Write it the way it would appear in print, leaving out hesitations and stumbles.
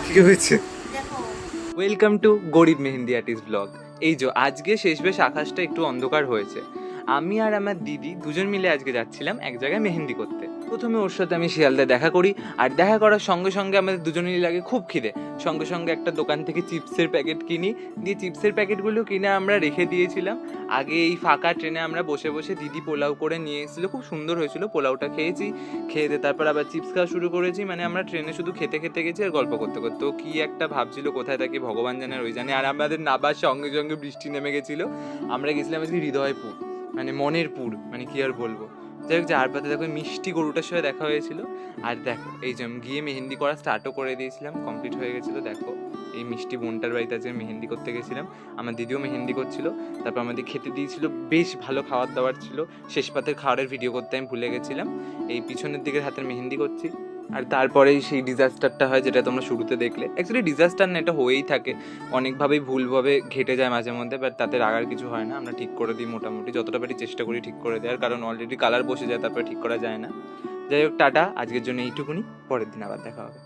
কি হয়েছে? Welcome to গরিব মেহেন্দি আর্টিস্ট ব্লগ। এই যে আজকে শেষ বেশ আকাশটা একটু অন্ধকার হয়েছে। আমি আর আমার দিদি দুজন মিলে আজকে যাচ্ছিলাম এক জায়গায় মেহেন্দি করতে। প্রথমে ওর সাথে আমি শিয়ালদায় দেখা করি, আর দেখা করার সঙ্গে সঙ্গে আমাদের দুজনেরই লাগে খুব খিদে। সঙ্গে সঙ্গে একটা দোকান থেকে চিপসের প্যাকেট কিনি, দিয়ে চিপসের প্যাকেটগুলো কিনে আমরা রেখে দিয়েছিলাম। আগে এই ফাঁকা ট্রেনে আমরা বসে বসে দিদি পোলাও করে নিয়ে এসেছিলো, খুব সুন্দর হয়েছিল। পোলাওটা খেয়েছি, খেয়ে দিয়ে তারপর আবার চিপস খাওয়া শুরু করেছি। মানে আমরা ট্রেনে শুধু খেতে খেতে গেছি আর গল্প করতে করতে। ও কি একটা ভাবছিল, কোথায় থাকি ভগবান জানে আর ওই জানে। আর আমাদের নাবার সঙ্গে সঙ্গে বৃষ্টি নেমে গেছিলো। আমরা গেছিলাম আজকে হৃদয়পুর, মানে মনের পুর, মানে কি আর বলবো। যাই হোক, যার পাতে দেখো মিষ্টি গরুটার সাথে দেখা হয়েছিল। আর দেখো এই যে আমি গিয়ে মেহেন্দি করা স্টার্টও করে দিয়েছিলাম, কমপ্লিট হয়ে গেছিলো। দেখো এই মিষ্টি বোনটার বাড়িতে আজকে মেহেন্দি করতে গেছিলাম। আমার দিদিও মেহেন্দি করছিল, তারপর আমাদের খেতে দিয়েছিল, বেশ ভালো খাবার দাবার ছিল। শেষ পাতের খাবারের ভিডিও করতে আমি ভুলে গেছিলাম। এই পিছনের দিকের হাতের মেহেন্দি করছি। আর তারপরেই সেই ডিজাস্টারটা হয়, যেটা তোমরা শুরুতে দেখলে। অ্যাকচুয়ালি ডিজাস্টার না, এটা হয়েই থাকে, অনেকভাবেই ভুলভাবে ঘেটে যায় মাঝে মধ্যে, বাট তাতে রাগার কিছু হয় না। আমরা ঠিক করে দিই, মোটামুটি যতটা পারি চেষ্টা করি ঠিক করে দেওয়ার, কারণ অলরেডি কালার বসে যায়, তারপরে ঠিক করা যায় না। যাই হোক, টাটা, আজকের জন্য এইটুকুনি। পরের দিন আবার দেখা হবে।